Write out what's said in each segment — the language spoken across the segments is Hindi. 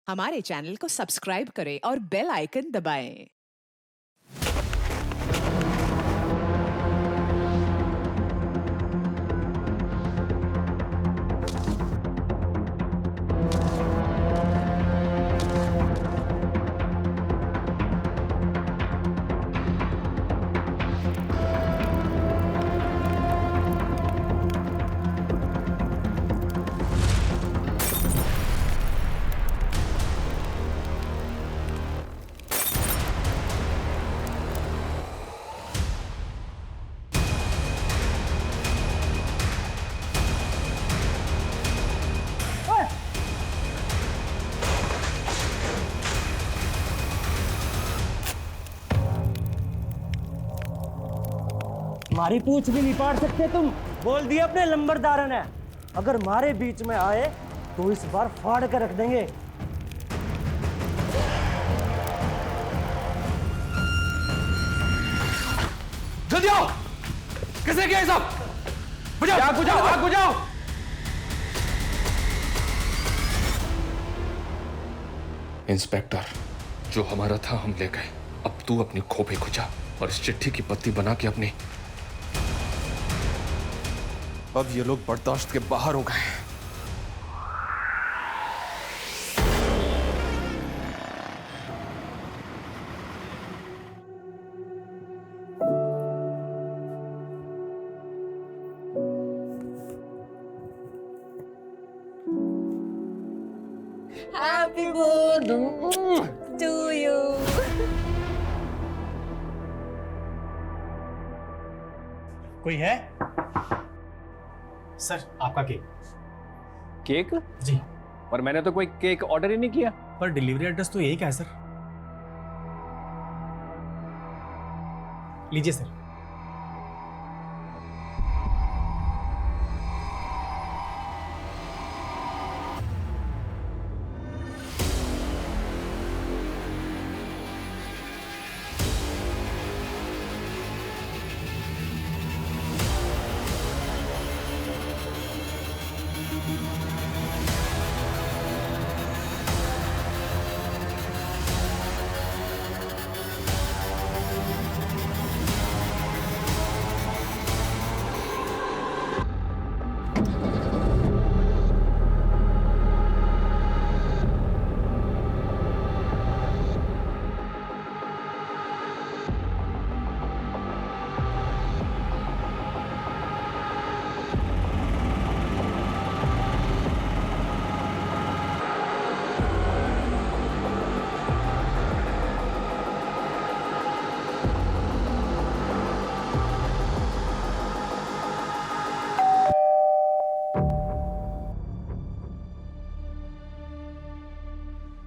हमारे चैनल को सब्सक्राइब करें और बेल आइकन दबाएं। हमारी पूछ भी नहीं पाड़ सकते तुम। बोल दिया अपने लंबरदार ने, अगर हमारे बीच में आए तो इस बार फाड़ कर रख देंगे। जल्दी आओ। किसने किया ये सब? बुझाओ, आग बुझाओ, आग बुझाओ। इंस्पेक्टर, जो हमारा था हम ले गए। अब तू अपनी खोपड़ी खुजा और इस चिट्ठी की पत्ती बना के अपनी। अब ये लोग बर्दाश्त के बाहर हो गए हैं। Happy birthday to you. कोई है? सर, आपका केक। केक? जी। पर मैंने तो कोई केक ऑर्डर ही नहीं किया। पर डिलीवरी एड्रेस तो यही का है सर। लीजिए सर।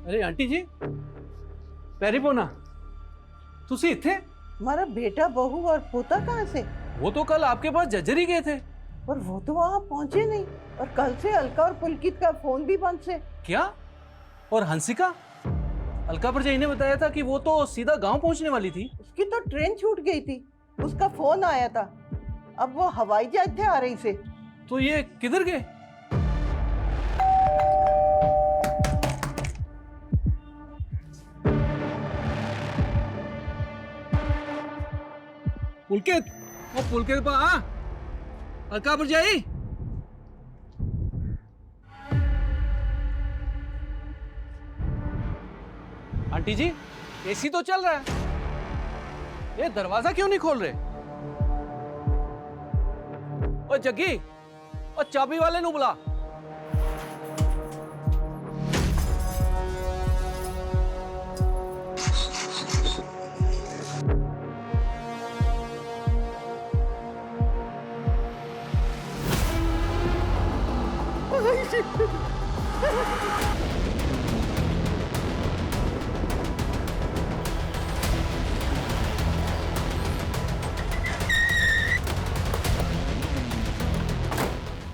अरे आंटी जी, पैरी पोना तुसी इत्थे? हमारा बेटा बहू और पोता कहाँ से? वो तो कल आपके पास जज्जर ही गए थे। पर वो तो वहाँ पहुँचे नहीं, और कल से अलका और पुलकित का फोन भी बंद से। क्या? और हंसिका? अलका भरजाई ने बताया था कि वो तो सीधा गांव पहुंचने वाली थी। उसकी तो ट्रेन छूट गई थी, उसका फोन आया था। अब वो हवाई जहाज थे आ रही से। तो ये किधर गए? पुलकित, वो पुलकित पा आ, अलका भरजाई। आंटी जी, एसी तो चल रहा है, ये दरवाजा क्यों नहीं खोल रहे? ओ जग्गी, ओ चाबी वाले नु बुला।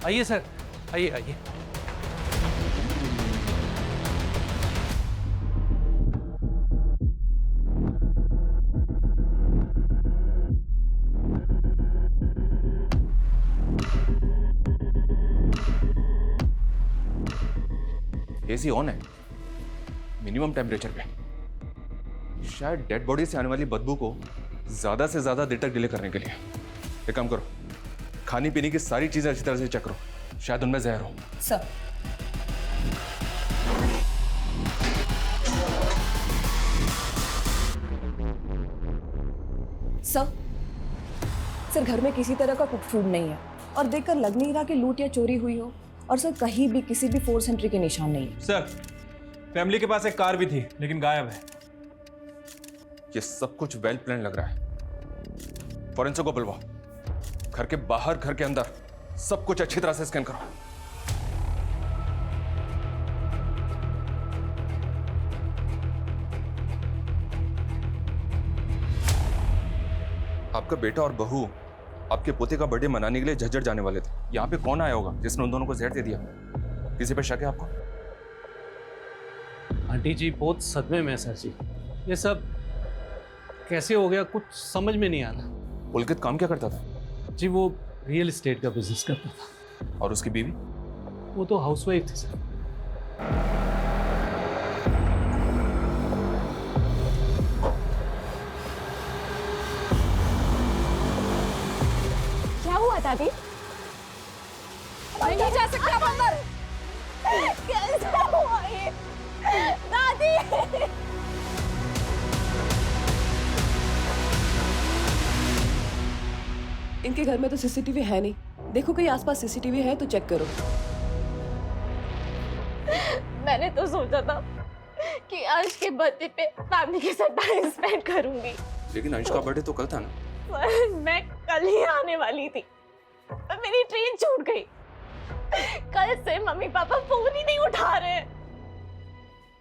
आइए सर, आइए आइए। एसी ऑन है। मिनिमम टेम्परेचर पे। शायद डेड बॉडी से आने वाली बदबू को ज्यादा से ज्यादा देर तक डिले करने के लिए। एक काम करो, खाने पीने की सारी चीजें अच्छी तरह से चेक करो, शायद उनमें जहर हो। सर सर घर में किसी तरह का कुक फूड नहीं है और देखकर लग नहीं रहा कि लूट या चोरी हुई हो। और सर कहीं भी किसी भी फोर्स एंट्री के निशान नहीं है। सर फैमिली के पास एक कार भी थी लेकिन गायब है। ये सब कुछ वेल प्लान लग रहा है। फॉरेंसिक को बुलवाओ, घर के बाहर घर के अंदर सब कुछ अच्छी तरह से स्कैन करो। आपका बेटा और बहू आपके पोते का बर्थडे मनाने के लिए झज्जर जाने वाले थे। यहाँ पे कौन आया होगा जिसने उन दोनों को जहर दे दिया? किसी पे शक है आपको? आंटी जी बहुत सदमे में है सर जी। ये सब कैसे हो गया कुछ समझ में नहीं आ रहा। पुलकित काम क्या करता था? जी वो रियल एस्टेट का बिजनेस करता था। और उसकी बीवी? वो तो हाउसवाइफ थी सर। क्या हुआ दादी? नहीं जा सकते आप अंदर। कैसे हुआ ये? दादी इनके घर में तो सीसीटीवी है नहीं। देखो कहीं आसपास सीसीटीवी है तो चेक करो। मैंने तो सोचा था कि अंश के बर्थडे पे फैमिली के साथ टाइम स्पेंड करूंगी। लेकिन अंश का बर्थडे तो कल था ना। पर मैं कल ही आने वाली थी पर मेरी ट्रेन छूट गई। कल से मम्मी पापा फोन ही नहीं उठा रहे,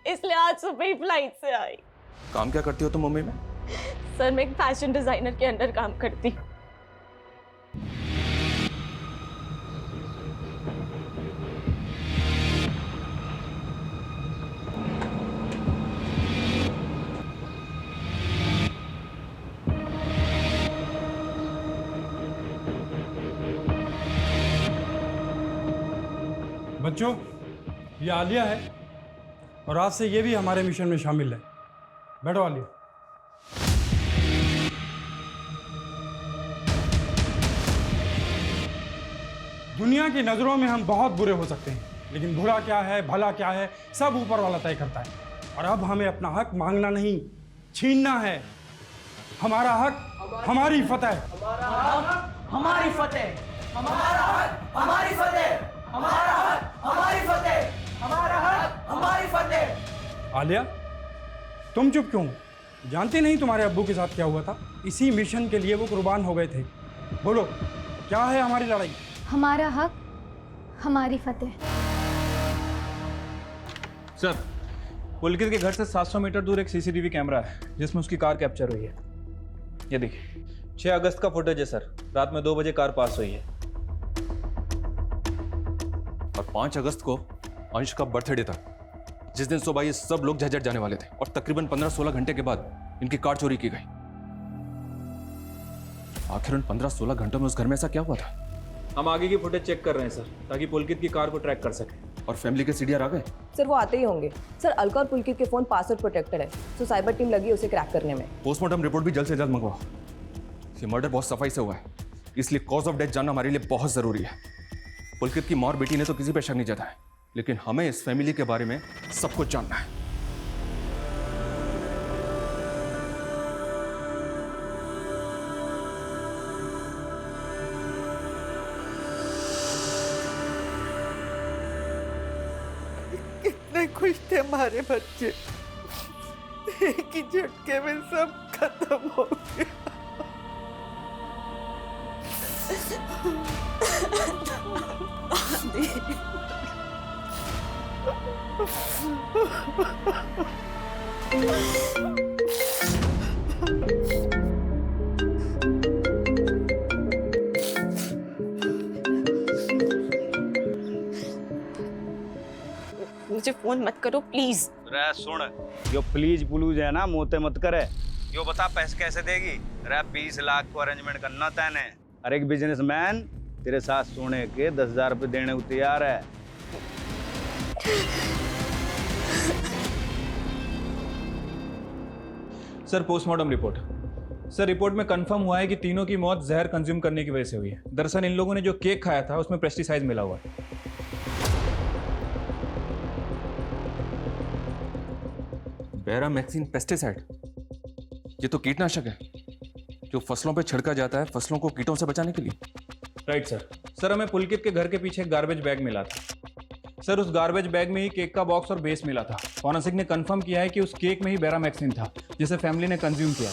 इसलिए आज सुबह ही फ्लाइट से आई। काम क्या करती हो तुम मुंबई में? सर मैं एक फैशन डिजाइनर के अंडर काम करती। बच्चों, ये आलिया है और आज से ये भी हमारे मिशन में शामिल है। बैठो आलिया। दुनिया की नज़रों में हम बहुत बुरे हो सकते हैं, लेकिन बुरा क्या है भला क्या है सब ऊपर वाला तय करता है। और अब हमें अपना हक मांगना नहीं, छीनना है। हमारा हक हमारी फतेह। हमारा हक हमारी फतेह। हमारा हक हमारी फतेह। हमारा हक हमारी फतेह। हमारा हक हमारी फतेह। आलिया, तुम चुप क्यों? जानते नहीं तुम्हारे अब्बू के साथ क्या हुआ था? इसी मिशन के लिए वो कुर्बान हो गए थे। बोलो, क्या है हमारी लड़ाई? हमारा हक हमारी फतेह। सर पुलकित के घर से 700 मीटर दूर एक सीसीटीवी कैमरा है जिसमें उसकी कार कैप्चर हुई है। ये देखिए 6 अगस्त का फुटेज है सर। रात में 2 बजे कार पास हुई है। और 5 अगस्त को अंश का बर्थडे था, जिस दिन सुबह ये सब लोग झज्जर जाने वाले थे और तकरीबन 15-16 घंटे के बाद इनकी कार चोरी की गई। आखिर उन 15-16 घंटों में उस घर में ऐसा क्या हुआ था? हम आगे की फुटेज चेक कर रहे हैं सर, ताकि पुलकित की कार को ट्रैक कर सकें। और फैमिली के सीडीआर आ गए? सर वो आते ही होंगे। सर अलका और पुलकित के फोन पासवर्ड प्रोटेक्टेड है, तो साइबर टीम लगी है उसे क्रैक करने में। पोस्टमार्टम रिपोर्ट भी जल्द से जल्द मंगवाओ। ये मर्डर बहुत सफाई से हुआ है, इसलिए कॉज ऑफ डेथ जानना हमारे लिए बहुत जरूरी है। पुलकित की मां और बेटी ने तो किसी पे शक नहीं जताया, लेकिन हमें इस फैमिली के बारे में सब कुछ जानना है। कितने खुश थे हमारे बच्चे, एक ही झटके में सब खत्म हो गया। मुझे फोन मत करो प्लीज। रे सुन, यो प्लीज पुलूज है ना, मोते मत करे। यो बता पैसे कैसे देगी? रे 20 लाख को अरेंजमेंट करना तैने। अरे एक बिजनेसमैन तेरे साथ सोने के 10,000 रुपये देने को तैयार है। Sir postmortem report. Sir report में कंफर्म हुआ है कि तीनों की मौत जहर कंज्यूम करने की वजह से हुई है। दरअसल इन लोगों ने जो केक खाया था उसमें पेस्टिसाइड मिला हुआ है। बेरामैक्सिन पेस्टिसाइड, ये तो कीटनाशक है जो फसलों पे छिड़का जाता है फसलों को कीटों से बचाने के लिए। Right sir. सर हमें पुलकित के घर के पीछे एक गार्बेज बैग मिला था। सर उस गार्बेज बैग में ही केक का बॉक्स और बेस मिला था। फॉरेंसिक ने कंफर्म किया है कि उस केक में ही बेरामैक्सिन था जिसे फैमिली ने कंज्यूम किया।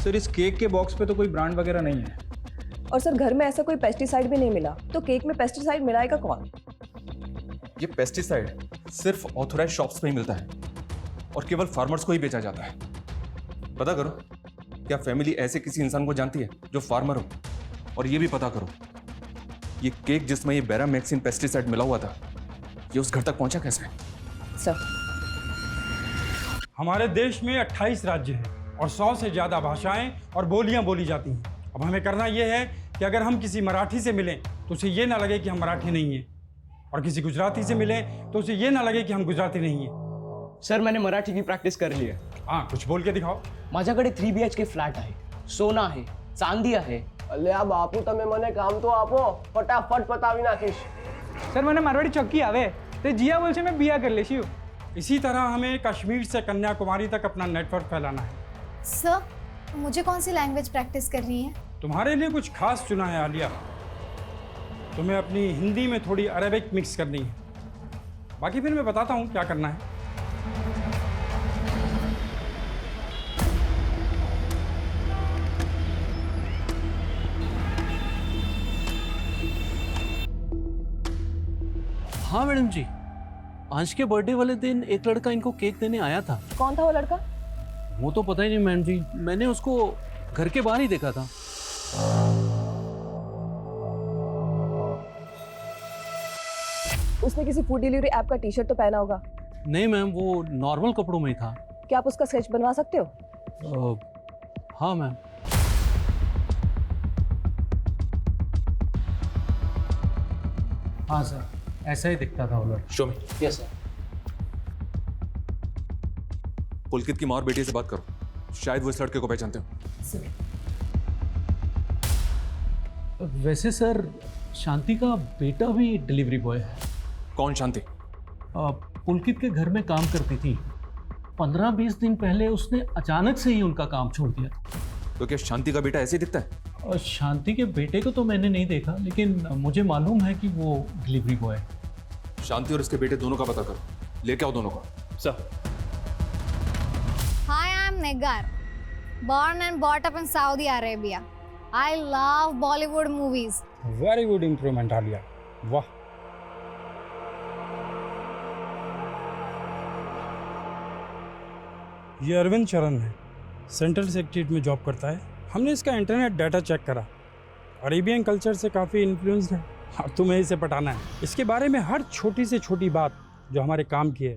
सर इस केक के बॉक्स पे तो कोई ब्रांड वगैरह नहीं है। और सर घर में ऐसा कोई पेस्टिसाइड भी नहीं मिला, तो केक में पेस्टिसाइड मिलाएगा कौन? ये पेस्टिसाइड सिर्फ ऑथोराइज शॉप्स पे ही मिलता है और केवल फार्मर्स को ही बेचा जाता है। पता करो, क्या फैमिली ऐसे किसी इंसान को जानती है जो फार्मर हो? और ये भी पता करो, ये केक जिसमें ये बेरामैक्सिन पेस्टिसाइड मिला हुआ था, ये उस घर तक पहुंचा कैसे? सर, हमारे देश में 28 राज्य हैं और 100 से ज़्यादा भाषाएं और बोलियां बोली जाती हैं। अब हमें करना यह है कि अगर हम किसी मराठी से मिलें तो उसे ये ना लगे कि हम मराठी नहीं हैं, और किसी गुजराती से मिलें तो उसे ये ना लगे कि हम गुजराती नहीं हैं। सर मैंने मराठी की प्रॅक्टिस कर ली आहे। हाँ, कुछ बोल के दिखाओ। माझ्याकडे 3 BHK फ्लॅट आहे, सोना आहे, चांदी आहे। અલ્યા બાપુ તમે મને કામ તો આપો, ફટાફટ પતાવી નાખીશ। सर मैंने मारवाड़ी चौकी आवे तो जिया बोल से मैं बिया कर लेशी हूँ। इसी तरह हमें कश्मीर से कन्याकुमारी तक अपना नेटवर्क फैलाना है। सर, मुझे कौन सी लैंग्वेज प्रैक्टिस करनी है? तुम्हारे लिए कुछ खास चुना है आलिया। तुम्हें अपनी हिंदी में थोड़ी अरेबिक मिक्स करनी है। बाकी फिर मैं बताता हूँ क्या करना है। हाँ मैडम जी, अंश के बर्थडे वाले दिन एक लड़का इनको केक देने आया था। कौन था वो लड़का? वो तो पता ही नहीं मैडम जी, मैंने उसको घर के बाहर ही देखा था। उसने किसी फूड डिलीवरी ऐप का टी-शर्ट तो पहना होगा। नहीं मैम, वो नॉर्मल कपड़ों में ही था। क्या आप उसका स्केच बनवा सकते हो? हाँ मैम। हाँ सर, ऐसा ही दिखता था वो लड़का। Show me. Yes sir. Pulkit की माँ और बेटी से बात करो, शायद वो इस लड़के को पहचानते हो। वैसे सर, शांति का बेटा भी डिलीवरी बॉय है। कौन शांति? पुलकित के घर में काम करती थी। 15-20 दिन पहले उसने अचानक से ही उनका काम छोड़ दिया था। तो क्या शांति का बेटा ऐसे ही दिखता है? और शांति के बेटे को तो मैंने नहीं देखा, लेकिन मुझे मालूम है कि वो डिलीवरी बॉय है। शांति और इसके बेटे दोनों का पता करो, लेके आओ दोनों को। Sir. Hi, I'm Negar. Born and brought up in Saudi Arabia. I love Bollywood movies. Very good improvement Alia, वाह। ये अरविंद चरण है, सेंट्रल सेक्रेटरीट में जॉब करता है। हमने इसका इंटरनेट डाटा चेक करा, अरेबियन कल्चर से काफ़ी इन्फ्लुएंस्ड है। अब तुम्हें इसे पटाना है। इसके बारे में हर छोटी से छोटी बात जो हमारे काम की है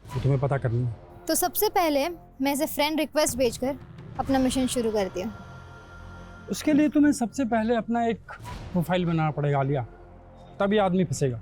वो तुम्हें पता करनी है। तो सबसे पहले मैं इसे फ्रेंड रिक्वेस्ट भेजकर अपना मिशन शुरू करती हूँ। उसके लिए तुम्हें सबसे पहले अपना एक प्रोफाइल बनाना पड़ेगा आलिया, तभी आदमी फंसेगा।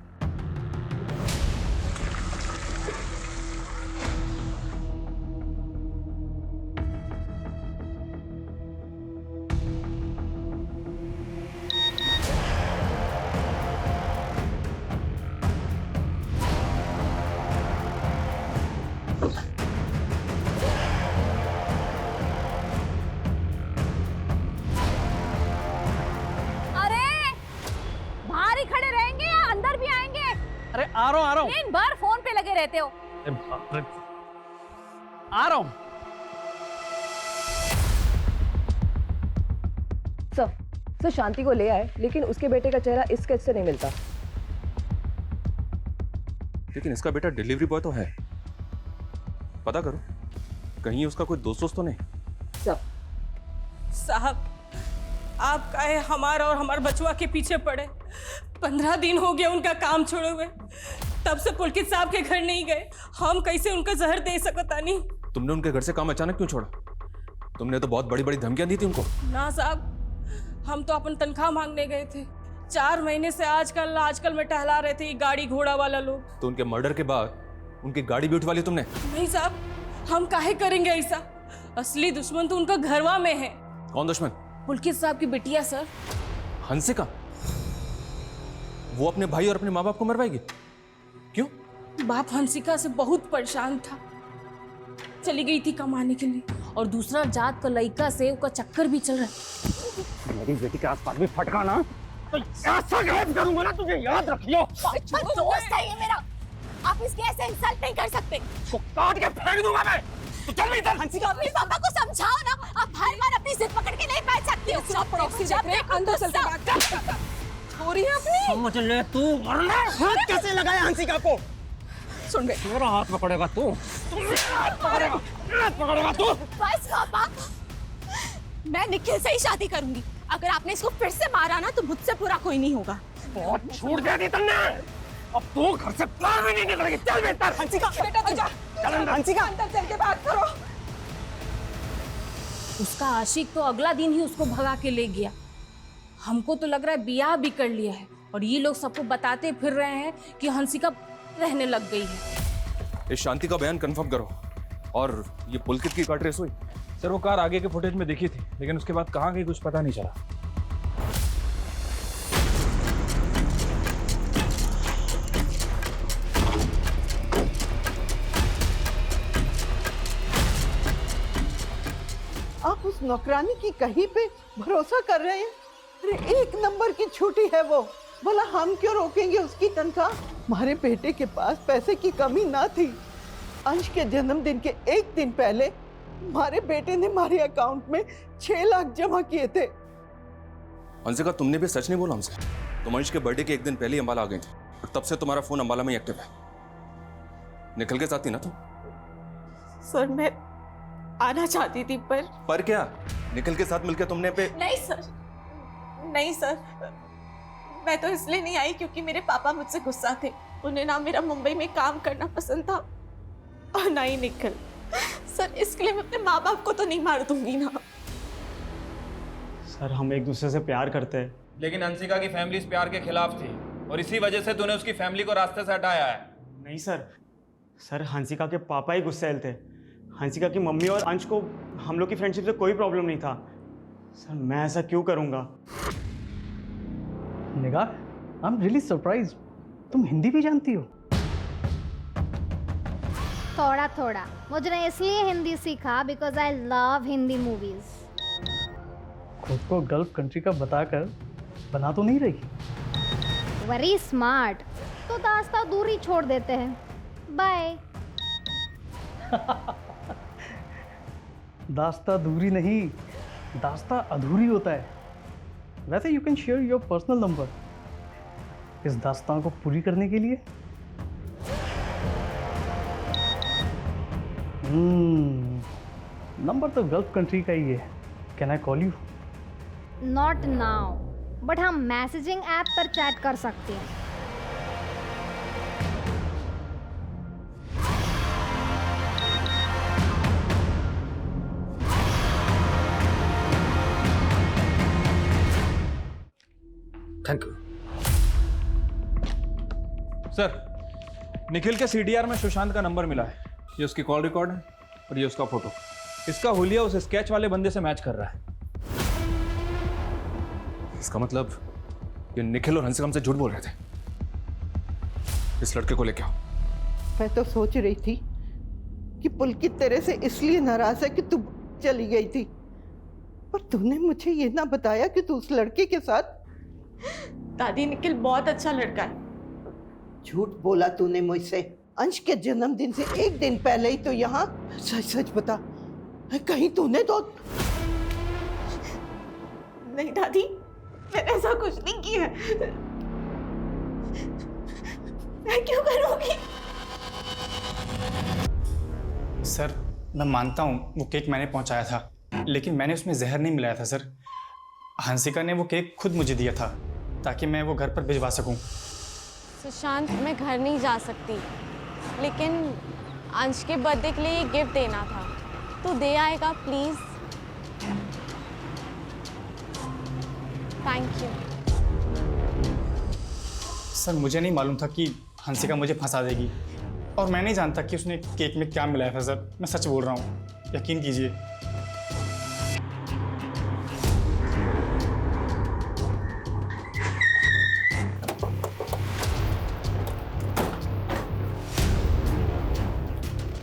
आ रहा हूँ। दिन भर फोन पे लगे रहते हो। आ रहा हूँ। सर शांति को ले आए, लेकिन उसके बेटे का चेहरा इस स्केच से नहीं मिलता। लेकिन इसका बेटा डिलीवरी बॉय तो है, पता करो कहीं उसका कोई दोस्त तो नहीं। साहब, आप काहे हमारा और हमारे बचवा के पीछे पड़े? 15 दिन हो गए उनका काम छोड़े हुए, तब से पुलकित साहब के घर नहीं गए। हम कैसे उनका जहर दे सकता नहीं। तुमने उनके घर से काम अचानक क्यों छोड़ा? तुमने तो बहुत बड़ी बड़ी धमकियां दी थी उनको। ना साहब, हम तो अपन तनख्वाह मांगने गए थे, 4 महीने से आजकल में टहला रहे थे ये गाड़ी घोड़ा वाला लोग। तो उनके मर्डर के बाद उनकी गाड़ी भी उठवा ली तुमने? नहीं साहब, हम काहे करेंगे ऐसा? असली दुश्मन तो उनका घरवा में है। कौन दुश्मन? पुलकित साहब की बिटिया सर। हंसिका? वो अपने भाई और अपने माँ बाप को मरवाएगी? क्यों? बाप हंसिका से बहुत परेशान था, चली गई थी कमाने के लिए, और दूसरा जात का लड़का से उसका चक्कर भी चल रहा है। मेरी बेटी के आसपास भी फटका ना तो ऐसा गायब करूंगा ना, तुझे याद रखियो। दोस्त है ये मेरा, आप इसके ऐसे इंसल्ट नहीं कर सकते। इसको काट के फेंक दूंगा मैं। तो चल इधर। हंसिका, अपने पापा को समझाओ ना, आप हर बार अपनी जिद पकड़ के नहीं बैठ सकती हो। अंदर चल के बात कर। छोरी अपनी। समझ ले तू, वरना हाथ कैसे लगाया हंसिका को? सुन बे, मेरा हाथ पकड़ेगा तू, हाथ पकड़ेगा तू। बस पापा, मैं निखिल से ही शादी करूंगी। अगर आपने इसको फिर से मारा ना तो मुझसे पूरा कोई नहीं होगा। बहुत छूट दे दी तुमने, अब तू घर से बाहर भी नहीं निकलेगी। चल बेटा। हंसिका बेटा, तू जा। चल हंसिका, अंदर चल के बात करो। उसका आशिक तो अगला दिन ही उसको भगा के ले गया। हमको तो लग रहा है बियाह भी कर लिया है, और ये लोग सबको बताते फिर रहे हैं कि हंसिका रहने लग गई है। इस शांति का बयान कंफर्म करो। और ये पुलकित की कार ट्रेस हुई? सर वो कार आगे के फुटेज में दिखी थी, लेकिन उसके बाद कहाँ गई कुछ पता नहीं चला। आप उस नौकरानी की कहीं पे भरोसा कर रहे हैं? अरे 1 नंबर की छुट्टी है वो, भला हम क्यों रोकेंगे उसकी तनख्वाह? हमारे बेटे के पास पैसे की कमी ना थी। अंश के जन्मदिन के 1 दिन पहले हमारे बेटे ने हमारे अकाउंट में 6 लाख जमा किए थे। हंसिका, तुमने भी सच नहीं बोला हमसे। तुम अंश के बर्थडे के 1 दिन पहले ही अंबाला आ गई थी, और तब से तुम्हारा फोन अंबाला में ही एक्टिव है। निकल के साथ थी ना तुम? सर मैं आना चाहती थी, पर क्या निकल के साथ मिलकर तुमने पे? नहीं सर, मैं तो इसलिए नहीं आई क्योंकि मेरे पापा मुझसे गुस्सा थे। उन्हें ना मेरा मुंबई में काम करना पसंद था और ना ही निकल। सर इसके लिए मैं अपने माँ बाप को तो नहीं मार दूंगी ना। सर हम एक दूसरे से प्यार करते हैं। लेकिन हंसिका की फैमिली इस प्यार के खिलाफ थी, और इसी वजह से तूने उसकी फैमिली को रास्ते से हटाया है। नहीं सर हंसिका के पापा ही गुस्सैल थे। हंसिका की मम्मी और अंश को हम लोग की फ्रेंडशिप से कोई प्रॉब्लम नहीं था। सर मैं ऐसा क्यों करूँगा? निगाह, आई एम रियली सरप्राइज, तुम हिंदी भी जानती हो? थोड़ा थोड़ा। मुझे इसलिए हिंदी सीखा because I love Hindi movies. खुद को गल्फ कंट्री का बताकर बना तो नहीं रही? Very smart. तो दास्ता दूरी छोड़ देते हैं। बाय। दास्ता दूरी नहीं, दास्ता अधूरी होता है। वैसे you can share your personal number इस दास्तान को पूरी करने के लिए। नंबर तो गल्फ कंट्री का ही है। Can I call you? Not now, but हम मैसेजिंग ऐप पर चैट कर सकते हैं। थैंक यू सर, निखिल के सीडीआर में सुशांत का नंबर मिला है। ये उसकी कॉल रिकॉर्ड है और ये उसका फोटो। इसका हुलिया उस स्केच वाले बंदे से मैच कर रहा है। इसका मतलब ये निखिल और हंसिका हमसे झूठ बोल रहे थे। इस लड़के को लेके आओ। मैं तो सोच रही थी कि पुलकित तेरे से इसलिए नाराज है कि तू चली गई थी, पर तूने मुझे ये ना बताया कि तू उस लड़के के साथ। दादी, निखिल बहुत अच्छा लड़का है। झूठ बोला तूने मुझसे। अंश के जन्मदिन से 1 दिन पहले ही तो यहाँ। सच सच बता, कहीं तूने तो नहीं दादी, मैंने ऐसा कुछ नहीं किया। मैं क्यों करूँगी? सर मैं मानता हूँ वो केक मैंने पहुँचाया था, लेकिन मैंने उसमें जहर नहीं मिलाया था सर। हंसिका ने वो केक खुद मुझे दिया था ताकि मैं वो घर पर भिजवा सकूं। सुशांत, मैं घर नहीं जा सकती, लेकिन अंश के बर्थडे के लिए गिफ्ट देना था, तो दे आएगा प्लीज? Thank you. सर मुझे नहीं मालूम था कि हंसिका मुझे फंसा देगी, और मैं नहीं जानता कि उसने केक में क्या मिलाया था सर। मैं सच बोल रहा हूँ, यकीन कीजिए।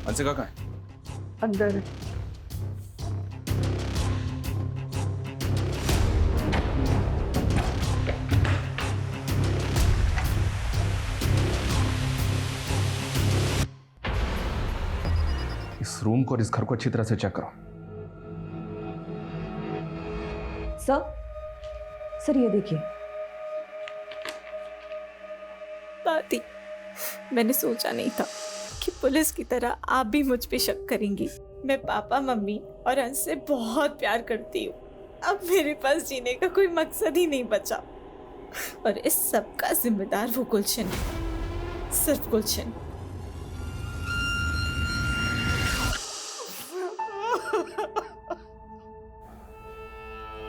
हंसिका कहाँ है? अंदर है। इस रूम को और इस घर को अच्छी तरह से चेक करो। सर ये देखिए। दादी, मैंने सोचा नहीं था कि पुलिस की तरह आप भी मुझ पे शक करेंगी। मैं पापा, मम्मी और अंश से बहुत प्यार करती हूँ। अब मेरे पास जीने का कोई मकसद ही नहीं बचा, और इस सब का जिम्मेदार वो गुलशन है, सिर्फ गुलशन।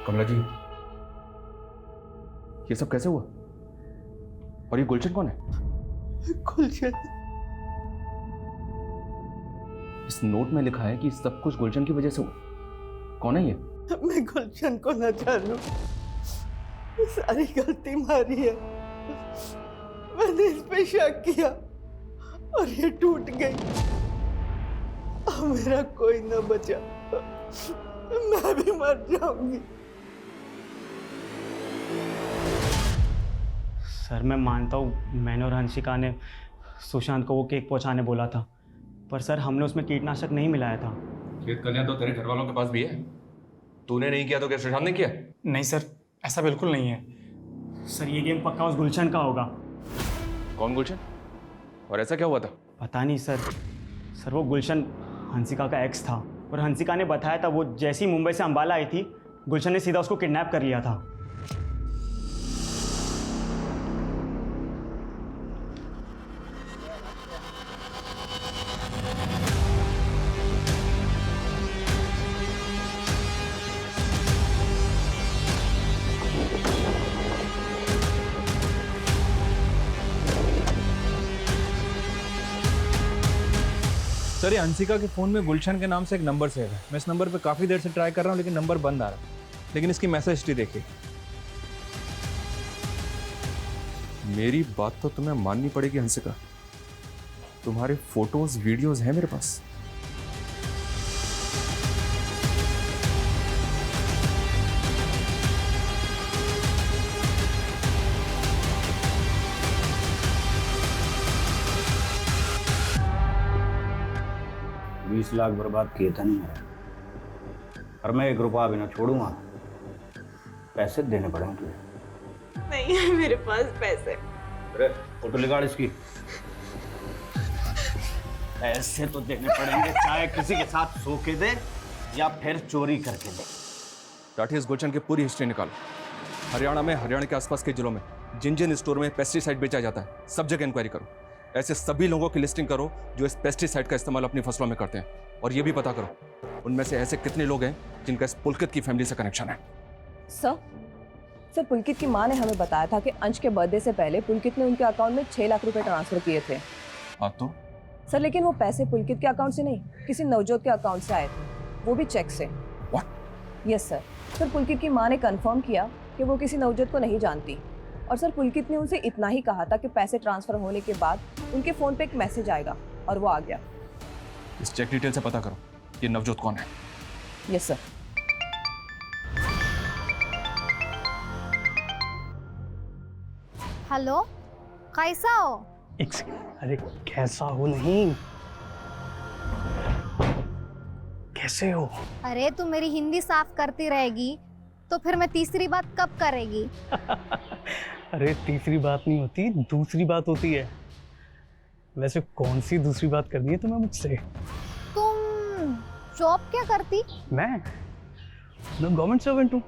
कमला जी, ये सब कैसे हुआ? और ये गुलशन कौन है? गुलशन? इस नोट में लिखा है कि सब कुछ गुलशन की वजह से हुआ। कौन है ये? मैं गुलशन को न जानूं, सारी गलती मारी है। मैंने इस पे शक किया और ये टूट गई। अब मेरा कोई न बचा, मैं भी मर जाऊंगी। सर मैं मानता हूँ मैंने और हंसिका ने सुशांत को वो केक पहुंचाने बोला था, पर सर हमने उसमें कीटनाशक नहीं मिलाया था। ये कन्या तो तेरे घर वालों के पास भी है। तूने नहीं किया तो क्या सुशांत ने किया? नहीं सर, ऐसा बिल्कुल नहीं है। सर ये गेम पक्का उस गुलशन का होगा। कौन गुलशन? और ऐसा क्या हुआ था? पता नहीं सर। सर वो गुलशन हंसिका का एक्स था, और हंसिका ने बताया था वो जैसी मुंबई से अंबाला आई थी, गुलशन ने सीधा उसको किडनैप कर लिया था। सर ये हंसिका के फ़ोन में गुलशन के नाम से एक नंबर सेव है। मैं इस नंबर पे काफ़ी देर से ट्राई कर रहा हूँ, लेकिन नंबर बंद आ रहा है। लेकिन इसकी मैसेज हिस्ट्री देखिए। मेरी बात तो तुम्हें माननी पड़ेगी हंसिका, तुम्हारे फोटोज वीडियोज हैं मेरे पास। $20 लाख बर्बाद किए थे नहीं मेरे, और मैं 1 रुपया भी ना छोड़ूंगा। पैसे देने पड़ेंगे तुझे। नहीं है मेरे पास पैसे। अरे फोटो निकाल इसकी। पैसे तो देने पड़ेंगे, चाहे किसी के साथ सो के दे या फिर चोरी करके दे। राठी, इस गुलशन की पूरी हिस्ट्री निकालो। हरियाणा में, हरियाणा के आसपास के जिलों में जिन जिन स्टोर में पेस्टिसाइड बेचा जाता है, सब जगह इंक्वायरी करो। ऐसे सभी लोगों की लिस्टिंग करो जो इस पेस्टिसाइड का इस्तेमाल अपनी फसलों में करते हैं, और ये भी पता करो उनमें से ऐसे कितने लोग हैं जिनका इस पुलकित की फैमिली से कनेक्शन है। सर पुलकित की माँ ने हमें बताया था कि अंश के बर्थडे से पहले पुलकित ने उनके अकाउंट में 6 लाख रुपए ट्रांसफर किए थे। हाँ तो? सर लेकिन वो पैसे पुलकित के अकाउंट से नहीं, किसी नवजोत के अकाउंट से आए थे, वो भी चेक से। Yes sir. सर पुलकित की माँ ने कंफर्म किया कि वो किसी नवजोत को नहीं जानती, और सर पुलकित ने उनसे इतना ही कहा था कि पैसे ट्रांसफर होने के बाद उनके फ़ोन पे एक मैसेज आएगा, और वो आ गया। इस चेक डिटेल से पता करो ये नवजोत कौन है। Yes sir. हेलो, कैसा हो? अरे कैसा हो नहीं, कैसे हो? अरे तू मेरी हिंदी साफ करती रहेगी तो फिर मैं तीसरी बात कब करेगी? अरे तीसरी बात नहीं होती, दूसरी बात होती है। वैसे कौन सी दूसरी बात करनी है तुम्हें मुझसे? तुम जॉब क्या करती? मैं गवर्नमेंट सर्वेंट हूँ।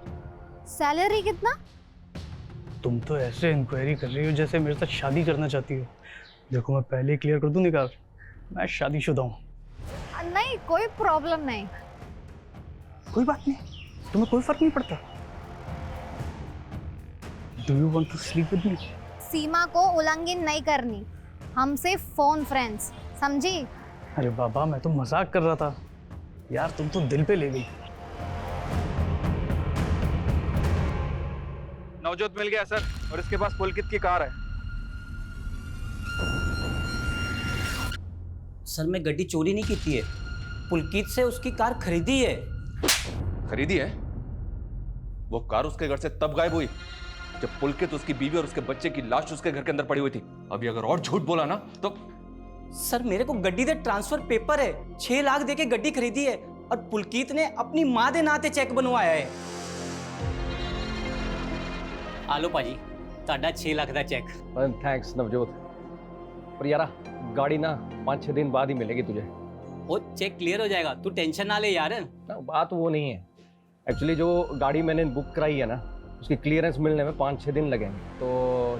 सैलरी कितना? तुम तो ऐसे इंक्वायरी कर रही हो जैसे मेरे साथ शादी करना चाहती हो। देखो मैं पहले क्लियर कर दूं निकाल, मैं शादीशुदा हूँ। नहीं कोई प्रॉब्लम नहीं। कोई बात नहीं, तुम्हें कोई फर्क नहीं पड़ता। Do you want to sleep with me? सीमा को उल्लंघन नहीं करनी। हम सिर्फ फोन फ्रेंड्स, समझी? अरे बाबा, मैं तो मजाक कर रहा था यार, तुम तो दिल पे ले गई। नवजोत मिल गया सर, और इसके पास पुलकित की कार है। सर मैं गड्डी चोरी नहीं की है, पुलकित से उसकी कार खरीदी है। खरीदी है? वो कार उसके घर से तब गायब हुई जब पुलकित, उसकी बीवी और उसके बच्चे की लाश उसके घर के अंदर पड़ी हुई थी। अभी अगर और झूठ बोला ना तो। सर मेरे को गड्डी दे ट्रांसफर पेपर है, 6 लाख दे के गड्डी खरीदी है, और पुलकित ने अपनी मां दे नाते चेक बनवाया है। आलो पाजी, ਤੁਹਾਡਾ 6 लाख ਦਾ चेक। थैंक्स नवजोत, पर यार गाड़ी ना 5-6 दिन बाद ही मिलेगी तुझे। वो चेक क्लियर हो जाएगा, तू टेंशन ना ले यार। ना बात वो नहीं है, एक्चुअली जो गाड़ी मैंने बुक कराई है ना, उसकी क्लियरेंस मिलने में 5-6 दिन लगेंगे, तो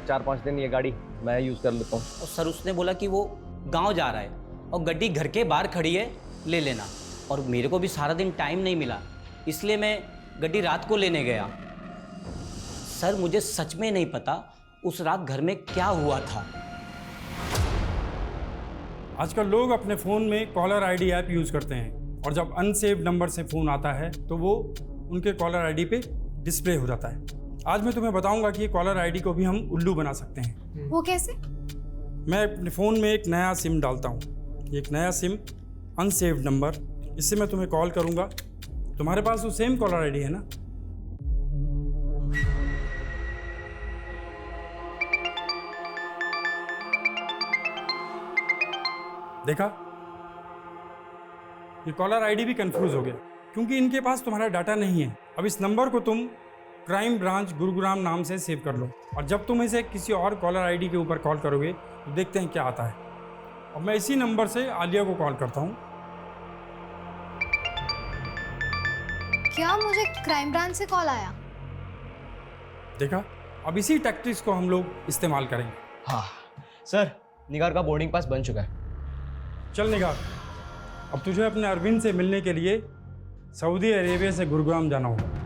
4-5 दिन ये गाड़ी मैं यूज़ कर लेता हूँ। और सर उसने बोला कि वो गांव जा रहा है और गड्डी घर के बाहर खड़ी है, ले लेना। और मेरे को भी सारा दिन टाइम नहीं मिला, इसलिए मैं गड्डी रात को लेने गया। सर मुझे सच में नहीं पता उस रात घर में क्या हुआ था। आजकल लोग अपने फ़ोन में कॉलर आईडी ऐप यूज़ करते हैं, और जब अनसेव्ड नंबर से फ़ोन आता है तो वो उनके कॉलर आईडी पे डिस्प्ले हो जाता है। आज मैं तुम्हें बताऊंगा कि कॉलर आईडी को भी हम उल्लू बना सकते हैं। वो कैसे? मैं अपने फ़ोन में एक नया सिम डालता हूँ, एक नया सिम अनसेव्ड नंबर, इससे मैं तुम्हें कॉल करूँगा। तुम्हारे पास वो सेम कॉलर आईडी है ना? देखा, ये कॉलर आईडी भी कंफ्यूज हो गया क्योंकि इनके पास तुम्हारा डाटा नहीं है। अब इस नंबर को तुम क्राइम ब्रांच गुरुग्राम नाम से सेव कर लो, और जब तुम इसे किसी और कॉलर आईडी के ऊपर कॉल करोगे तो देखते हैं क्या आता है। अब मैं इसी नंबर से आलिया को कॉल करता हूँ। क्या मुझे क्राइम ब्रांच से कॉल आया? देखा, अब इसी टैक्टिक्स को हम लोग इस्तेमाल करेंगे। हाँ सर, निगार का बोर्डिंग पास बन चुका है। चल निगार, अब तुझे अपने अरविंद से मिलने के लिए सऊदी अरेबिया से गुरुग्राम जाना होगा।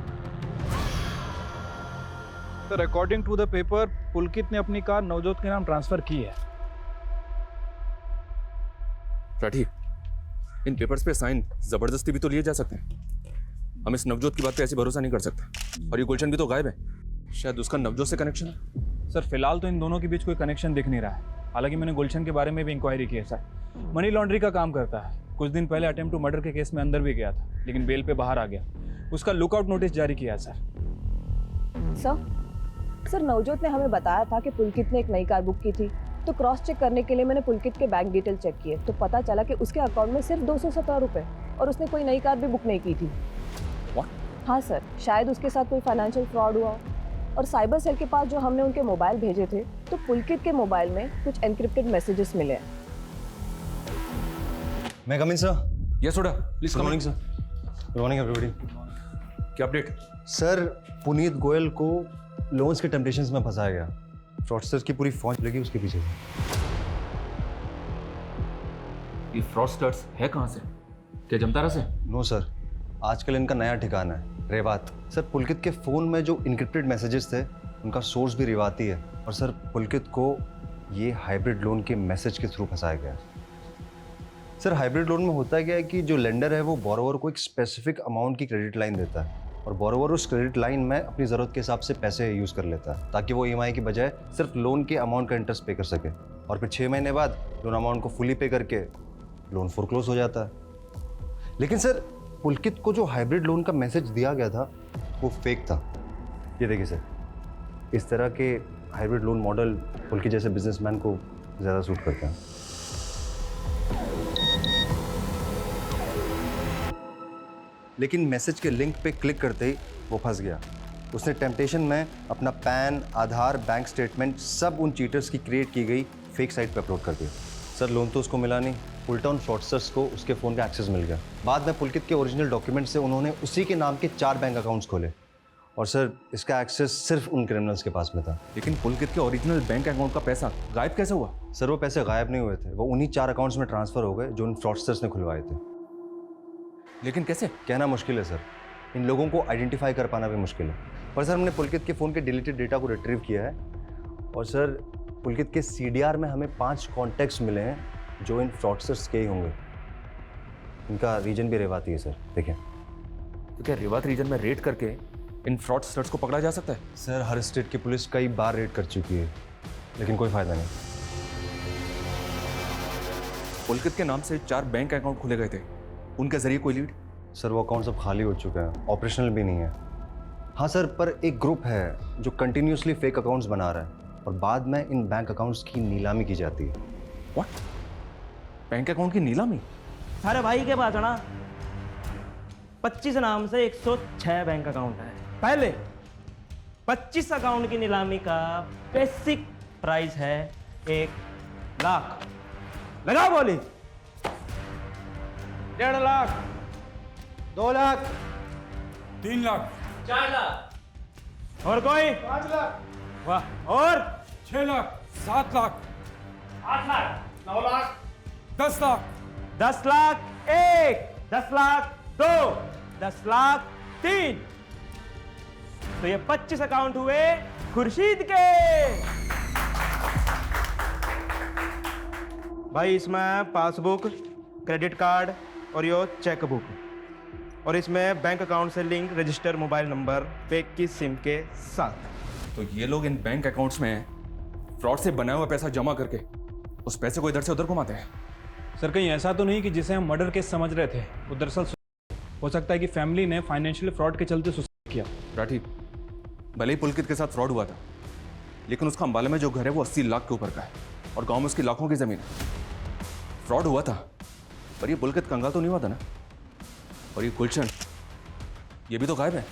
Sir according to the paper, Pulkit ने अपनी कार नवजोत के नाम ट्रांसफर की है। राठी, इन पेपर्स पे साइन जबरदस्ती भी तो लिए जा सकते हैं। हम इस नवजोत की बात पे ऐसे भरोसा नहीं कर सकते। और ये गुलशन भी तो गायब है, शायद उसका नवजोत से कनेक्शन है। सर फिलहाल तो इन दोनों के बीच कोई कनेक्शन दिख नहीं रहा है। हालांकि मैंने गुलशन के बारे में भी इंक्वायरी की है सर। मनी लॉन्ड्री का काम करता है। कुछ दिन पहले अटेम्प्ट टू मर्डर के केस में अंदर भी गया था, लेकिन बेल पे बाहर आ गया। उसका लुकआउट नोटिस जारी किया है सर नवजोत ने हमें बताया था कि पुलकित ने एक नई कार बुक की थी, तो क्रॉस चेक करने के लिए मैंने पुलकित के बैंक डिटेल चेक किए, तो पता चला कि उसके अकाउंट में सिर्फ 217 रुपये, और उसने कोई नई कार भी बुक नहीं की थी। हाँ सर, शायद उसके साथ कोई फाइनेंशियल फ्रॉड हुआ। और साइबर सेल के पास जो हमने उनके मोबाइल भेजे थे, तो पुलकित के मोबाइल में कुछ एनक्रिप्टेड मैसेजेस मिले हैं। मैं कम इन सर? यस सोडा, please come. Morning sir. Good morning everybody. क्या अपडेट? सर पुनीत गोयल को लोन्स के टेम्पटेशंस में फंसाया गया। फ्रॉडस्टर्स की पूरी फौज लगी उसके पीछे। ये फ्रॉडस्टर्स है कहाँ से? क्या जमतारा से? नो सर, आजकल इनका नया ठिकाना है रेवात। सर पुलकित के फ़ोन में जो इनक्रिप्टेड मैसेजेस थे, उनका सोर्स भी रेवाती है। और सर पुलकित को ये हाइब्रिड लोन के मैसेज के थ्रू फंसाया गया। सर हाइब्रिड लोन में होता क्या है कि जो लेंडर है वो बोरोवर को एक स्पेसिफिक अमाउंट की क्रेडिट लाइन देता है, और बोरोवर उस क्रेडिट लाइन में अपनी ज़रूरत के हिसाब से पैसे यूज़ कर लेता है, ताकि वो EMI की बजाय सिर्फ लोन के अमाउंट का इंटरेस्ट पे कर सके। और फिर 6 महीने बाद लोन अमाउंट को फुली पे करके लोन फोरक्लोज हो जाता है। लेकिन सर पुलकित को जो हाइब्रिड लोन का मैसेज दिया गया था वो फेक था। ये देखिए सर, इस तरह के हाइब्रिड लोन मॉडल पुलकित जैसे बिजनेसमैन को ज़्यादा सूट करते हैं। लेकिन मैसेज के लिंक पे क्लिक करते ही वो फंस गया। उसने टेम्पटेशन में अपना पैन, आधार, बैंक स्टेटमेंट सब उन चीटर्स की क्रिएट की गई फेक साइट पे अपलोड कर दिया। सर लोन तो उसको मिला नहीं, उल्टा उन फ्रॉडस्टर्स को उसके फ़ोन का एक्सेस मिल गया। बाद में पुलकित के ओरिजिनल डॉक्यूमेंट से उन्होंने उसी के नाम के 4 बैंक अकाउंट्स खोले, और सर इसका एक्सेस सिर्फ उन क्रिमिनल्स के पास में था। लेकिन पुलकित के ओरिजिनल बैंक अकाउंट का पैसा गायब कैसे हुआ? सर वो पैसे गायब नहीं हुए थे, वो उन्हीं 4 अकाउंट्स में ट्रांसफ़र हो गए जो उन फ्रॉडस्टर्स ने खुलवाए थे। लेकिन कैसे? कहना मुश्किल है सर, इन लोगों को आइडेंटिफाई कर पाना भी मुश्किल है। पर सर हमने पुलकित के फ़ोन के डिलीटेड डेटा को रिट्रीव किया है, और सर पुलकित के CDR में हमें 5 कॉन्टैक्ट्स मिले हैं जो इन फ्रॉडस्टर्स के ही होंगे। इनका रीजन भी रेवाती है सर, देखिए। तो क्या रेवात रीजन में रेड करके इन फ्रॉडस्टर्स को पकड़ा जा सकता है? सर हर स्टेट की पुलिस कई बार रेड कर चुकी है, लेकिन कोई फायदा नहीं। पुलकित के नाम से 4 बैंक अकाउंट खुले गए थे, उनके जरिए कोई लीड? सर वो अकाउंट सब खाली हो चुके हैं, ऑपरेशनल भी नहीं है। हाँ सर, पर एक ग्रुप है जो कंटिन्यूसली फेक अकाउंट्स बना रहा है और बाद में इन बैंक अकाउंट्स की नीलामी की जाती है। व्हाट? बैंक अकाउंट की नीलामी? अरे भाई के पास है ना 25 नाम से 106 बैंक अकाउंट है। पहले 25 अकाउंट की नीलामी का बेसिक प्राइस है 1 लाख। लगाओ बोली। 1.5 लाख, 2 लाख, 3 लाख, 4 लाख। और कोई? 5 लाख। वाह। और 6 लाख, 7 लाख, 8 लाख, 9 लाख, 10 लाख, 10 लाख 1, 10 लाख 2, 10 लाख 3। तो ये 25 अकाउंट हुए खुर्शीद के। भाई इसमें पासबुक, क्रेडिट कार्ड और यो चेक बुक, और इसमें बैंक अकाउंट से लिंक रजिस्टर मोबाइल नंबर पे की सिम के साथ। तो ये लोग इन बैंक अकाउंट्स में फ्रॉड से बनाया हुआ पैसा जमा करके उस पैसे को इधर से उधर घुमाते हैं। सर कहीं ऐसा तो नहीं कि जिसे हम मर्डर केस समझ रहे थे वो दरअसल हो सकता है कि फैमिली ने फाइनेंशियल फ्रॉड के चलते सुसाइड किया। राठी, भले ही पुलकित के साथ फ्रॉड हुआ था, लेकिन उसका अंबाला में जो घर है वो 80 लाख के ऊपर का है और गांव में उसकी लाखों की जमीन है। फ्रॉड हुआ था, पर ये पुलकित कंगाल तो नहीं हुआ था ना? और ये गुलशन, ये भी तो गायब है।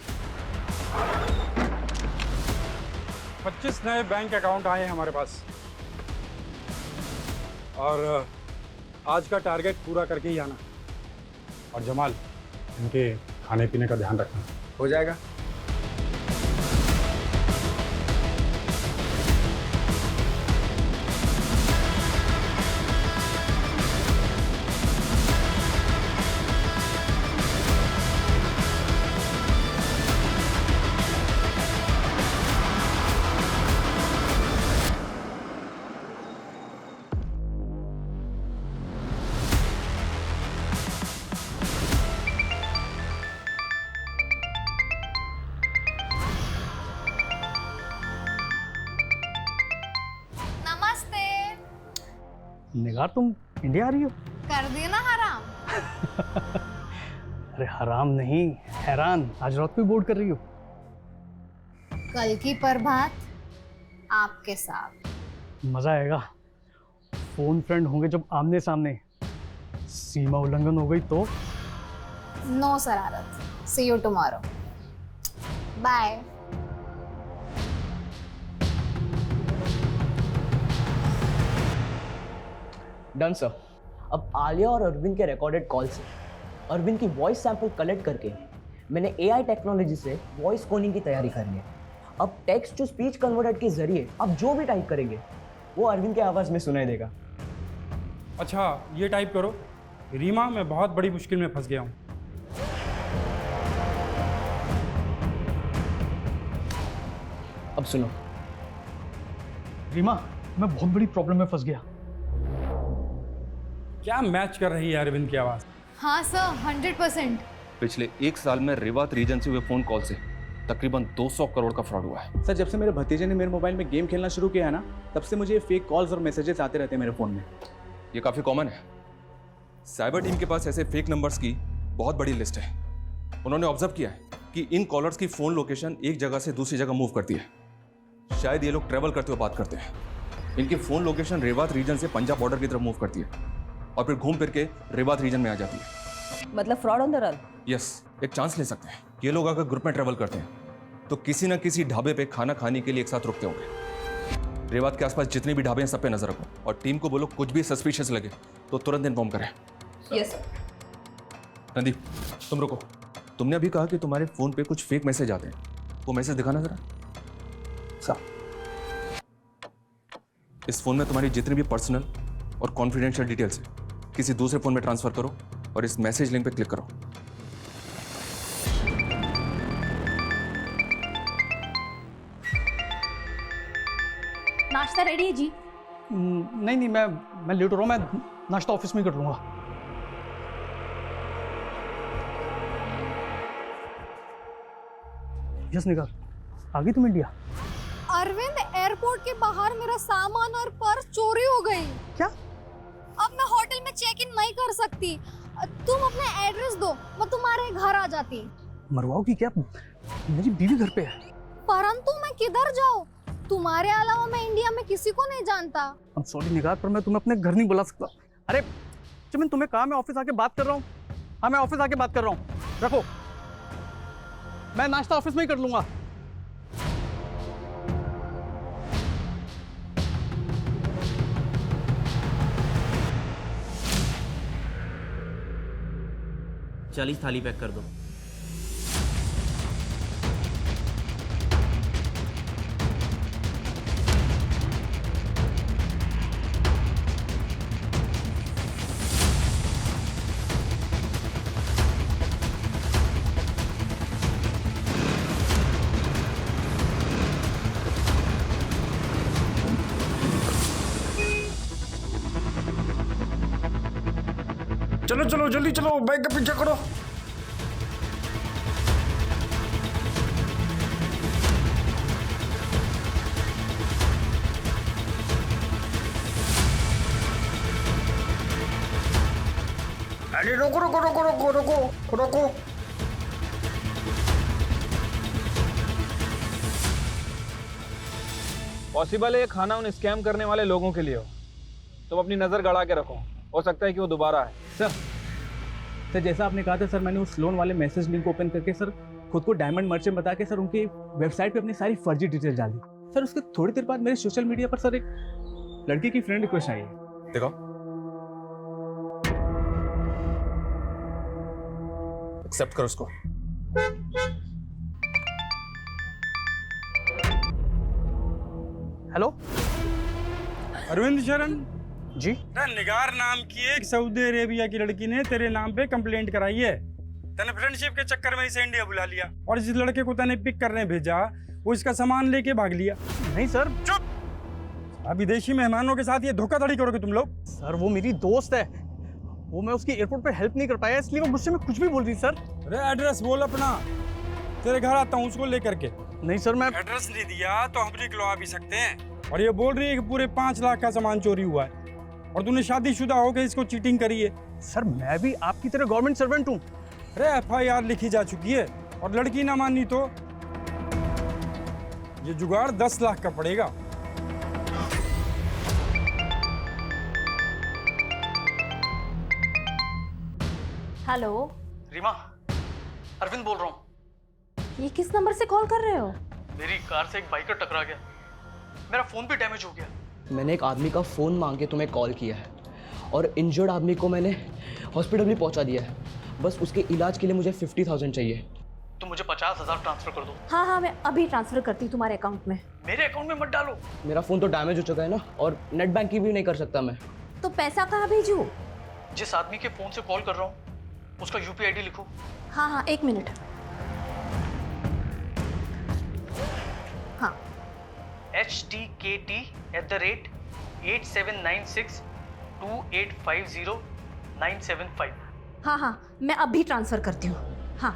25 नए बैंक अकाउंट आए हैं हमारे पास और आज का टारगेट पूरा करके ही आना। और जमाल, इनके खाने पीने का ध्यान रखना। हो जाएगा। निगार, तुम इंडिया आ रही हो? कर दिया ना हराम। अरे हराम नहीं, हैरान। आज रात को बोर्ड कर रही हो? कल की प्रभात आपके साथ मजा आएगा। फोन फ्रेंड होंगे जब आमने सामने। सीमा उल्लंघन हो गई तो? नो शरारत। See you tomorrow. Bye. Done sir. अब आलिया और अरविंद के रिकॉर्डेड कॉल से अरविंद की वॉइस सैंपल कलेक्ट करके मैंने AI टेक्नोलॉजी से वॉइस कोनिंग की तैयारी कर ली है। अब टेक्स्ट टू स्पीच कन्वर्टर के जरिए आप जो भी टाइप करेंगे वो अरविंद के आवाज़ में सुनाई देगा। अच्छा, ये टाइप करो, रीमा मैं बहुत बड़ी मुश्किल में फंस गया हूँ। अब सुनो। रीमा, मैं बहुत बड़ी प्रॉब्लम में फंस गया। क्या मैच कर रही है अरविंद की आवाज़? हाँ सर, 100%। पिछले 1 साल में रेवात रीजन से हुए फोन कॉल से तकरीबन 200 करोड़ का फ्रॉड हुआ है। सर जब से मेरे भतीजे ने मेरे मोबाइल में गेम खेलना शुरू किया है ना, तब से मुझे फेक कॉल्स और मैसेजेस आते रहते हैं मेरे फ़ोन में। ये काफ़ी कॉमन है। साइबर टीम के पास ऐसे फेक नंबर्स की बहुत बड़ी लिस्ट है। उन्होंने ऑब्जर्व किया है कि इन कॉलर्स की फ़ोन लोकेशन एक जगह से दूसरी जगह मूव करती है। शायद ये लोग ट्रैवल करते हुए बात करते हैं। इनकी फ़ोन लोकेशन रेवात रीजन से पंजाब बॉर्डर की तरफ मूव करती है और फिर घूम फिर के रेवात रीजन में आ जाती है। मतलब fraud on the run? Yes, एक चांस ले सकते हैं। ये लोग अगर ग्रुप में ट्रैवल करते हैं तो किसी न किसी ढाबे पे खाना खाने के लिए एक साथ रुकते होंगे। रेवात के आसपास जितने भी ढाबे हैं सब पे नजर रखो और टीम को बोलो कुछ भी सस्पिशियस लगे तो तुरंत इन्फॉर्म करें। Yes sir. रणदीप, तुम रुको। तुमने अभी कहा कि तुम्हारे फोन पे कुछ फेक मैसेज आते हैं, वो मैसेज दिखाना जरा। इस फोन में तुम्हारी जितनी भी पर्सनल और कॉन्फिडेंशियल डिटेल्स है किसी दूसरे फोन में ट्रांसफर करो और इस मैसेज लिंक पे क्लिक करो। नाश्ता रेडी है जी। नहीं नहीं, मैं लेट हो रहा हूँ, मैं नाश्ता ऑफिस में ही कर लूँगा। यस निगार, आ गई तुम इंडिया? अरविंद, एयरपोर्ट के बाहर मेरा सामान और पर्स चोरी हो गई। क्या? अब मैं होटल में चेक इन नहीं कर सकती। तुम अपना एड्रेस दो, मैं तुम्हारे घर आ जाती। मरवाओगी क्या? मेरी बीवी घर पे है। परंतु मैं किधर जाऊँ? तुम्हारे अलावा मैं इंडिया में किसी को नहीं जानता। I'm sorry निगार, पर मैं तुम्हें अपने घर नहीं बुला सकता। अरे चमिन, तुम्हें कहा मैं ऑफिस आके बात कर रहा हूँ। हाँ, मैं ऑफिस आके बात कर रहा हूँ, रखो। मैं नाश्ता ऑफिस में ही कर लूंगा। चालीस थाली पैक कर दो। चलो चलो जल्दी चलो, बैग का पीछा करो। अरे रोको रोको रोको रोको रोको रोको। पॉसिबल है ये खाना उन स्कैम करने वाले लोगों के लिए हो। तुम अपनी नज़र गड़ा के रखो, हो सकता है कि वो दोबारा आए। सर जैसा आपने कहा था सर, मैंने उस लोन वाले मैसेज लिंक ओपन करके सर खुद को डायमंड मर्चेंट बता के सर उनकी वेबसाइट पे अपनी सारी फर्जी डिटेल डाली। सर उसके थोड़ी देर बाद मेरे सोशल मीडिया पर सर एक लड़की की फ्रेंड रिक्वेस्ट आई है। देखो, एक्सेप्ट करो उसको। हेलो अरविंद शरण जी। निगार नाम की एक सऊदी अरेबिया की लड़की ने तेरे नाम पे कंप्लेंट कराई है। तने फ्रेंडशिप के चक्कर में इसे इंडिया बुला लिया और जिस लड़के को तने पिक करने भेजा वो इसका सामान लेके भाग लिया। नहीं सर। चुप। अब विदेशी मेहमानों के साथ ये धोखाधड़ी करोगे तुम लोग? सर वो मेरी दोस्त है, वो मैं उसकी एयरपोर्ट पे हेल्प नहीं कर पाया, इसलिए वो मुझसे मैं कुछ भी बोल रही। सर अरे एड्रेस बोल अपना, तेरे घर आता हूँ उसको लेकर के। नहीं सर, मैं एड्रेस नहीं दिया तो हम निकलवा भी सकते हैं। और ये बोल रही है कि पूरे 5 लाख का सामान चोरी हुआ है और तूने शादीशुदा होकर इसको चीटिंग करी है। सर मैं भी आपकी तरह गवर्नमेंट सर्वेंट हूँ। अरे FIR लिखी जा चुकी है और लड़की ना मानी तो ये जुगाड़ 10 लाख का पड़ेगा। हेलो रीमा, अरविंद बोल रहा हूँ। ये किस नंबर से कॉल कर रहे हो? मेरी कार से एक बाइकर टकरा गया, मेरा फोन भी डैमेज हो गया। मैंने एक आदमी का फ़ोन मांग के तुम्हें कॉल किया है और इंजर्ड आदमी को मैंने हॉस्पिटल भी पहुंचा दिया है। बस उसके इलाज के लिए मुझे 50,000 चाहिए। तो मुझे 50,000 ट्रांसफर कर दो। हाँ हाँ, मैं अभी ट्रांसफर करती हूँ तुम्हारे अकाउंट में। मेरे अकाउंट में मत डालो। मेरा फ़ोन तो डैमेज हो चुका है ना, और नेट बैंकिंग भी नहीं कर सकता मैं। तो पैसा कहाँ भेजूँ? जिस आदमी के फ़ोन से कॉल कर रहा हूँ उसका UPI ID लिखो। हाँ हाँ, 1 मिनट। हाँ, HTKT@8796285097 हाँ हाँ, मैं अभी ट्रांसफर करती हूँ। हाँ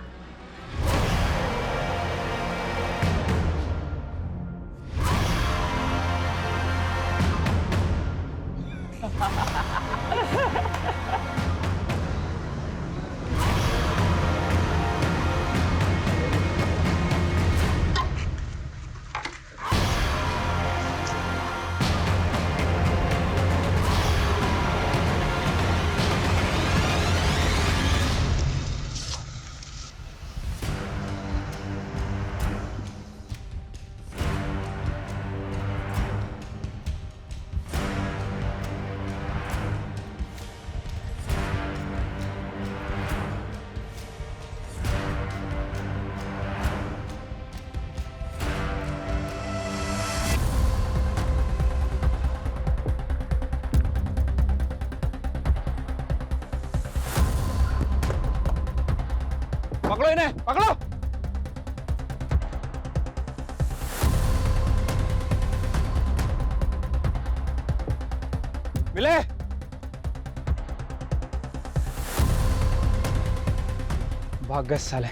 पकड़ो इन्हें, पकड़ो। मिले। भाग गए साले।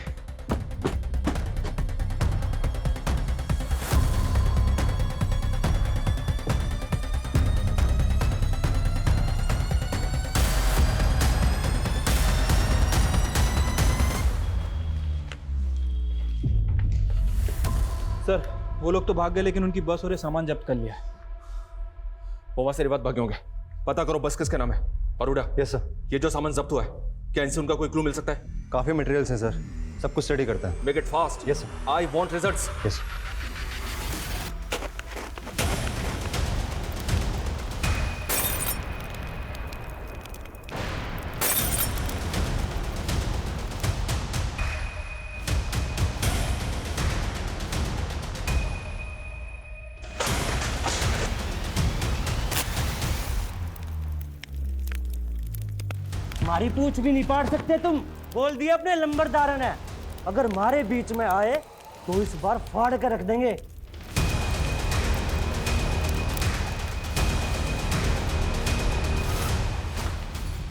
सर वो लोग तो भाग गए, लेकिन उनकी बस और ये सामान जब्त कर लिया। वो वहां से बात भागे होंगे। पता करो बस किसके नाम है। परूडा। Yes sir. ये जो सामान जब्त हुआ है, क्या इनसे उनका कोई क्लू मिल सकता है? काफ़ी मटेरियल्स हैं सर, सब कुछ स्टडी करते हैं। Make it fast. Yes sir. I want results. Yes. हमारी पूछ भी नहीं पाड़ सकते तुम। बोल दिया अपने लंबरदार ने, अगर हमारे बीच में आए तो इस बार फाड़ कर रख देंगे।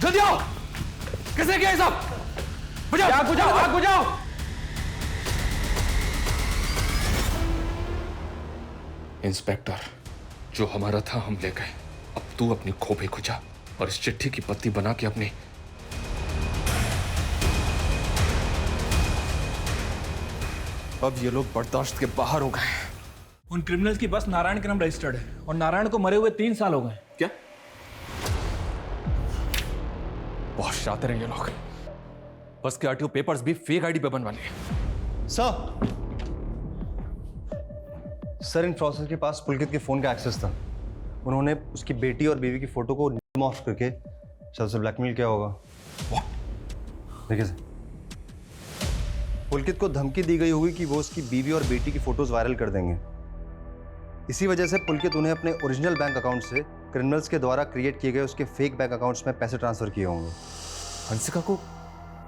जल्दी आओ। किसने किया ये सब? बुझाओ, आग बुझाओ, आग बुझाओ। इंस्पेक्टर, जो हमारा था हम ले गए। अब तू अपनी खोपड़ी खुजा और इस चिट्ठी की पत्ती बना के अपनी। अब ये लोग बर्दाश्त के बाहर हो गए। उन क्रिमिनल्स की बस नारायण के नाम रजिस्टर्ड है और नारायण को मरे हुए 3 साल हो गए। क्या? बहुत शातिर हैं ये लोग। बस के आरटीओ पेपर्स भी फेक आईडी पे बनवा लिए। सर इन प्रोसेस के पास पुलकित के फोन का एक्सेस था। उन्होंने उसकी बेटी और बीवी की फोटो को ऑफ करके शायद से ब्लैकमेल किया होगा। देखिए सर, पुलकित को धमकी दी गई होगी कि वो उसकी बीवी और बेटी की फोटोज वायरल कर देंगे। इसी वजह से पुलकित उन्हें अपने ओरिजिनल बैंक अकाउंट से क्रिमिनल्स के द्वारा क्रिएट किए गए उसके फेक बैंक अकाउंट्स में पैसे ट्रांसफर किए होंगे। हंसिका को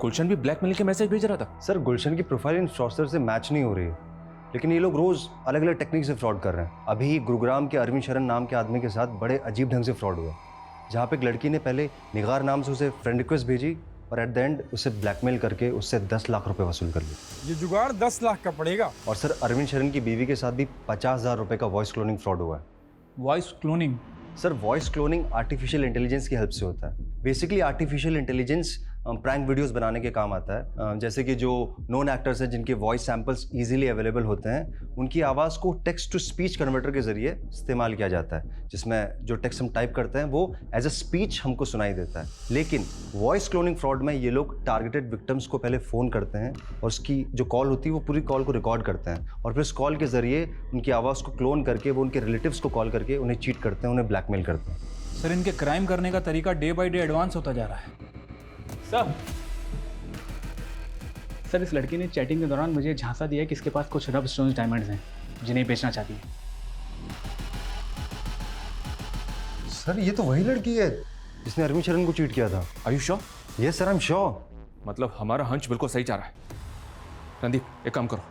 गुलशन भी ब्लैकमेल के मैसेज भेज रहा था। सर गुलशन की प्रोफाइल इन फ्रॉडस्टर से मैच नहीं हो रही है, लेकिन ये लोग रोज अलग अलग टेक्निक से फ्रॉड कर रहे हैं। अभी गुरुग्राम के अरविंद शरण नाम के आदमी के साथ बड़े अजीब ढंग से फ्रॉड हुआ, जहाँ पे एक लड़की ने पहले निगार नाम से उसे फ्रेंड रिक्वेस्ट भेजी और एट द एंड उसे ब्लैकमेल करके उससे 10 लाख रुपए वसूल कर लिए। ये जुगाड़ 10 लाख का पड़ेगा। और सर अरविंद शरण की बीवी के साथ भी 50,000 रुपए का वॉइस क्लोनिंग फ्रॉड हुआ है। Voice cloning? Sir voice cloning artificial intelligence की हेल्प से होता है। Basically artificial intelligence prank videos बनाने के काम आता है। जैसे कि जो नोन एक्टर्स हैं जिनके वॉइस सैंपल्स इजीली अवेलेबल होते हैं, उनकी आवाज़ को टेक्स्ट टू स्पीच कन्वर्टर के जरिए इस्तेमाल किया जाता है, जिसमें जो टेक्स्ट हम टाइप करते हैं वो एज अ स्पीच हमको सुनाई देता है। लेकिन वॉइस क्लोनिंग फ्रॉड में ये लोग टारगेटेड विक्टिम्स को पहले फ़ोन करते हैं और उसकी जो कॉल होती है वो पूरी कॉल को रिकॉर्ड करते हैं और फिर उस कॉल के जरिए उनकी आवाज़ को क्लोन करके वो उनके रिलेटिव्स को कॉल करके उन्हें चीट करते हैं, उन्हें ब्लैकमेल करते हैं। सर इनके क्राइम करने का तरीका डे बाय डे एडवांस होता जा रहा है। सर इस लड़की ने चैटिंग के दौरान मुझे झांसा दिया कि इसके पास कुछ रब स्टोन्स डायमंड्स हैं जिन्हें बेचना चाहती है। सर ये तो वही लड़की है जिसने अरविंद शरण को चीट किया था। Are you sure? Yes sir, I am sure. मतलब हमारा हंच बिल्कुल सही जा रहा है। रणदीप, एक काम करो,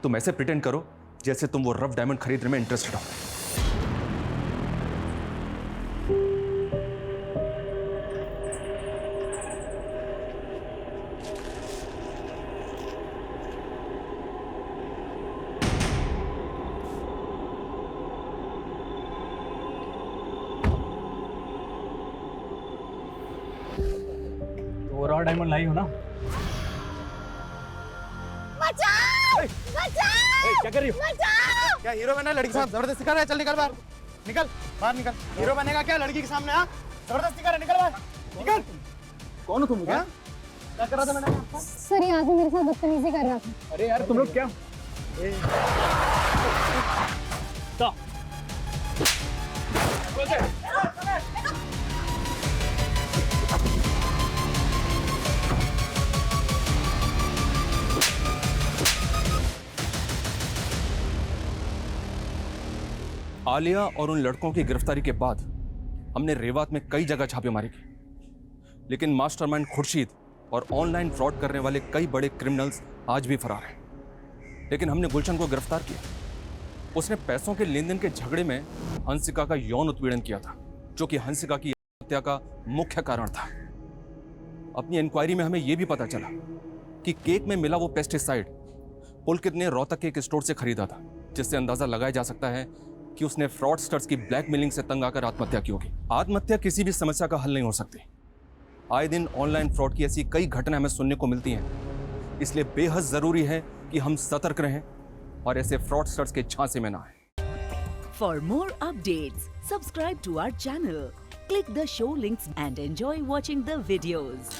तुम ऐसे प्रिटेंड करो जैसे तुम वो रफ डायमंड खरीदने में इंटरेस्टेड हो। और डायमंड लाई हो ना? बचाओ! बचाओ! क्या कर रही हो? बचाओ! क्या हीरो बनना लड़की के साथ जबरदस्ती कर रहा है? चल निकल बाहर, निकल बाहर निकल। हीरो बनेगा क्या लड़की के सामने? हाँ जबरदस्ती कर रहा है, निकल बाहर निकल। कौन हो तुम? क्या कर रहा था मैंने? सर यहाँ से मेरे साथ बदतमीजी कर रहा था। अरे यार तुम लोग क्या? आलिया और उन लड़कों की गिरफ्तारी के बाद हमने रेवात में कई जगह छापेमारी की, लेकिन मास्टरमाइंड खुर्शीद और ऑनलाइन फ्रॉड करने वाले कई बड़े क्रिमिनल्स आज भी फरार हैं। लेकिन हमने गुलशन को गिरफ्तार किया। उसने पैसों के लेन देन के झगड़े में हंसिका का यौन उत्पीड़न किया था, जो कि हंसिका की आत्महत्या का मुख्य कारण था। अपनी इंक्वायरी में हमें यह भी पता चला कि केक में मिला वो पेस्टिसाइड पुलकित ने रोहतक केक स्टोर से खरीदा था, जिससे अंदाजा लगाया जा सकता है कि उसने फ्रॉडस्टर्स की ब्लैकमेलिंग से तंग आकर आत्महत्या की होगी। आत्महत्या किसी भी समस्या का हल नहीं हो सकती। आए दिन ऑनलाइन फ्रॉड की ऐसी कई घटनाएं हमें सुनने को मिलती हैं, इसलिए बेहद जरूरी है कि हम सतर्क रहें और ऐसे फ्रॉडस्टर्स के झांसे में ना आए। For more updates, subscribe to our channel, click the show links and enjoy watching the videos.